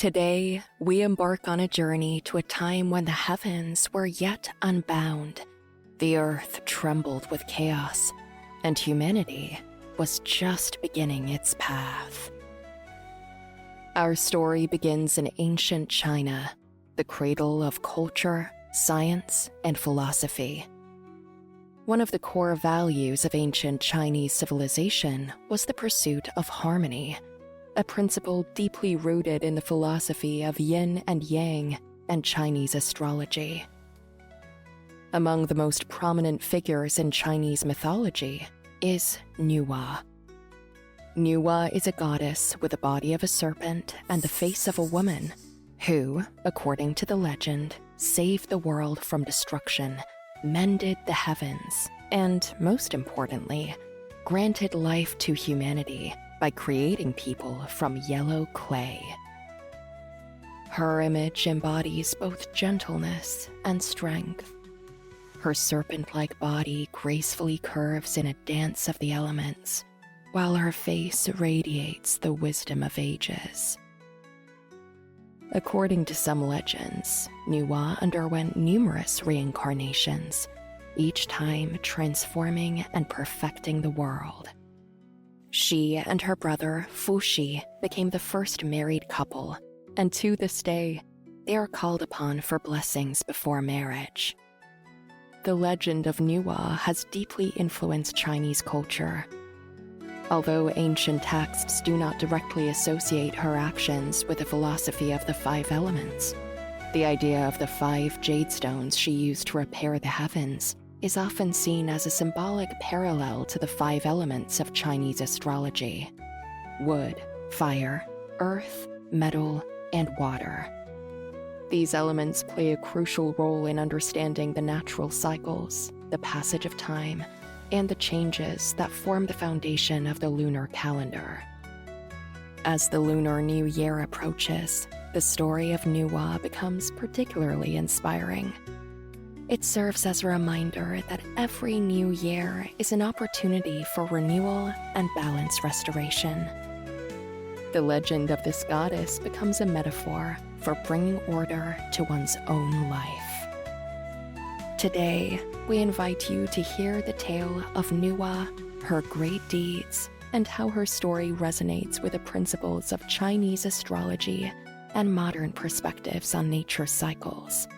Today, we embark on a journey to a time when the heavens were yet unbound, the earth trembled with chaos, and humanity was just beginning its path. Our story begins in ancient China, the cradle of culture, science, and philosophy. One of the core values of ancient Chinese civilization was the pursuit of harmony, a principle deeply rooted in the philosophy of yin and yang and Chinese astrology. Among the most prominent figures in Chinese mythology is Nüwa. Nüwa is a goddess with the body of a serpent and the face of a woman who, according to the legend, saved the world from destruction, mended the heavens, and, most importantly, granted life to humanity by creating people from yellow clay. Her image embodies both gentleness and strength. Her serpent-like body gracefully curves in a dance of the elements, while her face radiates the wisdom of ages. According to some legends, Nüwa underwent numerous reincarnations, each time transforming and perfecting the world. She and her brother, Fuxi, became the first married couple, and to this day, they are called upon for blessings before marriage. The legend of Nüwa has deeply influenced Chinese culture. Although ancient texts do not directly associate her actions with the philosophy of the 5 elements, the idea of the 5 Jade Stones she used to repair the heavens is often seen as a symbolic parallel to the 5 elements of Chinese astrology: wood, fire, earth, metal, and water. These elements play a crucial role in understanding the natural cycles, the passage of time, and the changes that form the foundation of the lunar calendar. As the Lunar New Year approaches, the story of Nüwa becomes particularly inspiring. It serves as a reminder that every new year is an opportunity for renewal and balance restoration. The legend of this goddess becomes a metaphor for bringing order to one's own life. Today, we invite you to hear the tale of Nüwa, her great deeds, and how her story resonates with the principles of Chinese astrology and modern perspectives on nature cycles.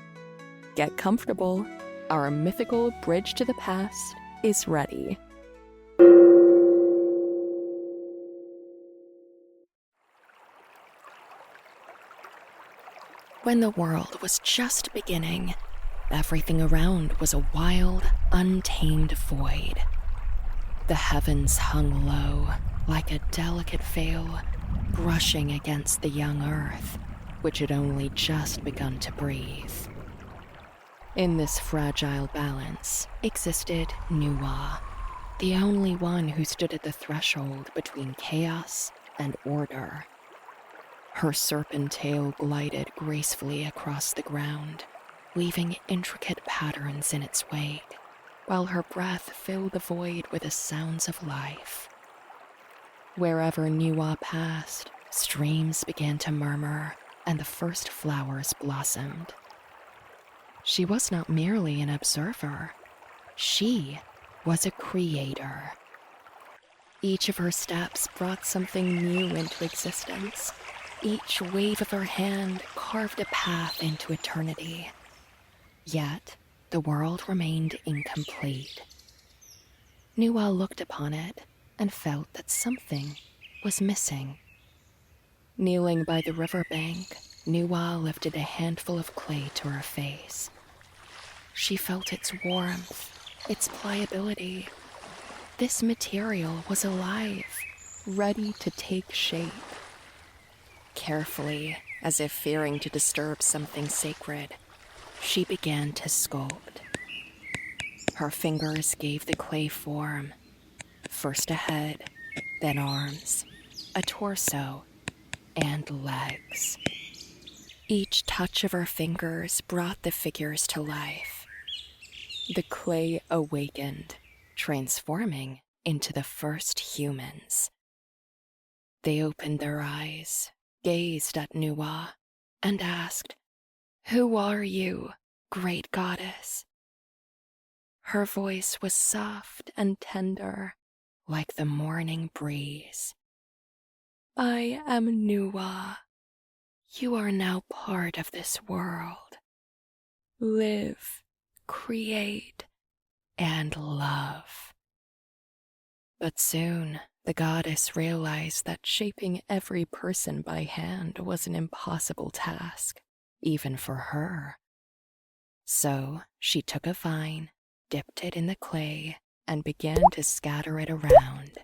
Get comfortable. Our mythical bridge to the past is ready. When the world was just beginning, everything around was a wild, untamed void. The heavens hung low, like a delicate veil, brushing against the young earth, which had only just begun to breathe. In this fragile balance existed Nüwa, the only one who stood at the threshold between chaos and order. Her serpent tail glided gracefully across the ground, weaving intricate patterns in its wake, while her breath filled the void with the sounds of life. Wherever Nüwa passed, streams began to murmur, and the first flowers blossomed. She was not merely an observer. She was a creator. Each of her steps brought something new into existence. Each wave of her hand carved a path into eternity. Yet, the world remained incomplete. Nüwa looked upon it and felt that something was missing. Kneeling by the riverbank, Nüwa lifted a handful of clay to her face. She felt its warmth, its pliability. This material was alive, ready to take shape. Carefully, as if fearing to disturb something sacred, she began to sculpt. Her fingers gave the clay form, first a head, then arms, a torso, and legs. Each touch of her fingers brought the figures to life. The clay awakened, transforming into the first humans. They opened their eyes, gazed at Nüwa and asked, "Who are you, great goddess?" Her voice was soft and tender, like the morning breeze. "I am Nüwa. You are now part of this world. Live, create, and love." But soon, the goddess realized that shaping every person by hand was an impossible task, even for her. So she took a vine, dipped it in the clay, and began to scatter it around.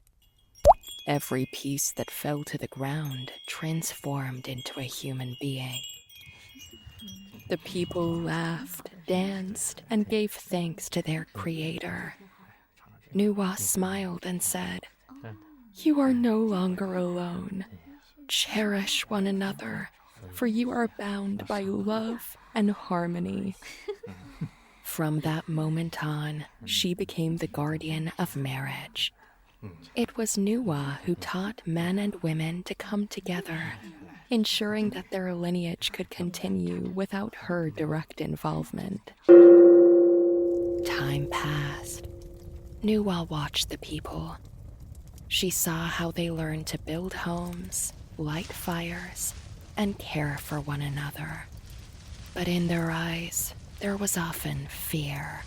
Every piece that fell to the ground transformed into a human being. The people laughed, danced, and gave thanks to their creator. Nüwa smiled and said, "You are no longer alone. Cherish one another, for you are bound by love and harmony." From that moment on, she became the guardian of marriage. It was Nüwa who taught men and women to come together, ensuring that their lineage could continue without her direct involvement. Time passed. Nüwa watched the people. She saw how they learned to build homes, light fires, and care for one another. But in their eyes, there was often fear.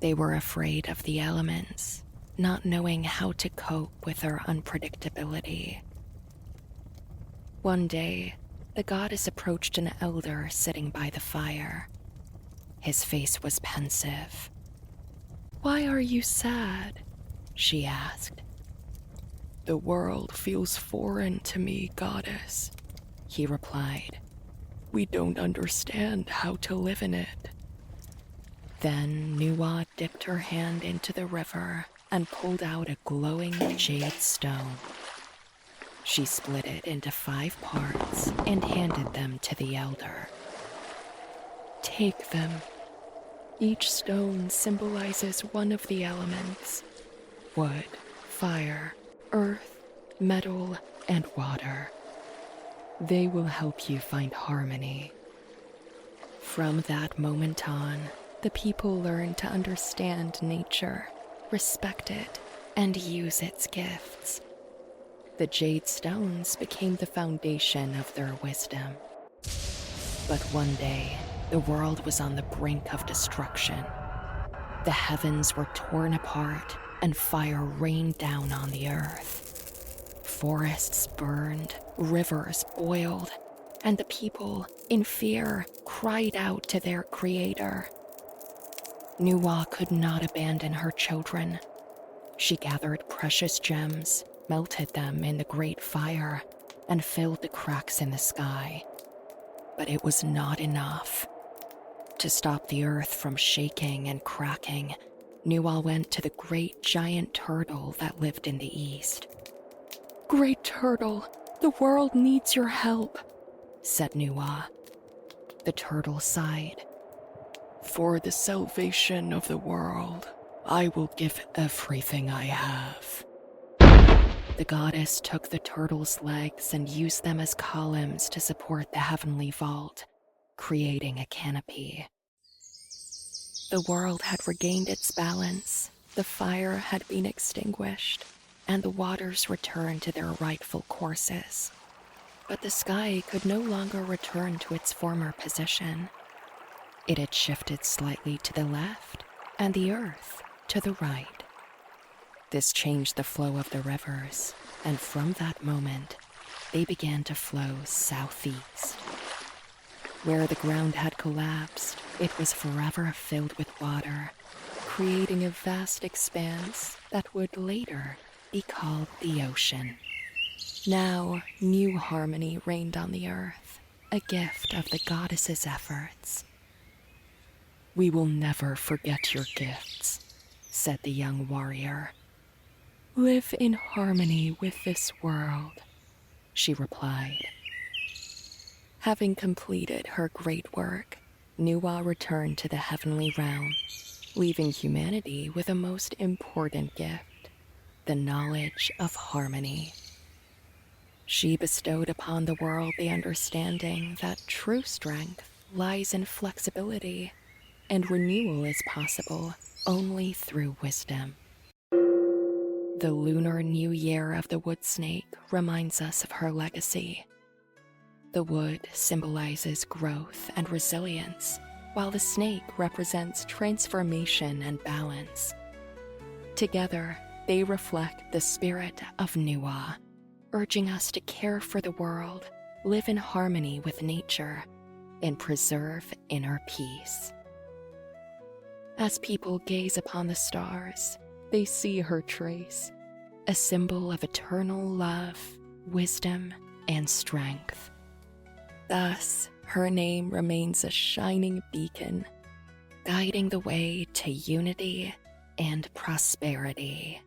They were afraid of the elements, not knowing how to cope with their unpredictability. One day, the goddess approached an elder sitting by the fire. His face was pensive. "Why are you sad?" she asked. "The world feels foreign to me, goddess," he replied. "We don't understand how to live in it." Then Nüwa dipped her hand into the river and pulled out a glowing jade stone. She split it into 5 parts and handed them to the elder. "Take them. Each stone symbolizes one of the elements: wood, fire, earth, metal, and water. They will help you find harmony." From that moment on, the people learned to understand nature, respect it, and use its gifts. The Jade Stones became the foundation of their wisdom. But one day, the world was on the brink of destruction. The heavens were torn apart, and fire rained down on the earth. Forests burned, rivers boiled, and the people, in fear, cried out to their creator. Nüwa could not abandon her children. She gathered precious gems, melted them in the great fire, and filled the cracks in the sky. But it was not enough. To stop the earth from shaking and cracking, Nüwa went to the great giant turtle that lived in the east. "Great turtle, the world needs your help," said Nüwa. The turtle sighed. "For the salvation of the world, I will give everything I have." The goddess took the turtle's legs and used them as columns to support the heavenly vault, creating a canopy. The world had regained its balance, the fire had been extinguished, and the waters returned to their rightful courses. But the sky could no longer return to its former position. It had shifted slightly to the left, and the earth to the right. This changed the flow of the rivers, and from that moment, they began to flow southeast. Where the ground had collapsed, it was forever filled with water, creating a vast expanse that would later be called the ocean. Now, new harmony reigned on the earth, a gift of the goddess's efforts. "We will never forget your gifts," said the young warrior. "Live in harmony with this world," she replied. Having completed her great work, Nüwa returned to the heavenly realm, leaving humanity with a most important gift: the knowledge of harmony. She bestowed upon the world the understanding that true strength lies in flexibility, and renewal is possible only through wisdom. The lunar new year of the wood snake reminds us of her legacy. The wood symbolizes growth and resilience, while the snake represents transformation and balance. Together, they reflect the spirit of Nüwa, urging us to care for the world, live in harmony with nature, and preserve inner peace. As people gaze upon the stars, they see her trace, a symbol of eternal love, wisdom, and strength. Thus, her name remains a shining beacon, guiding the way to unity and prosperity.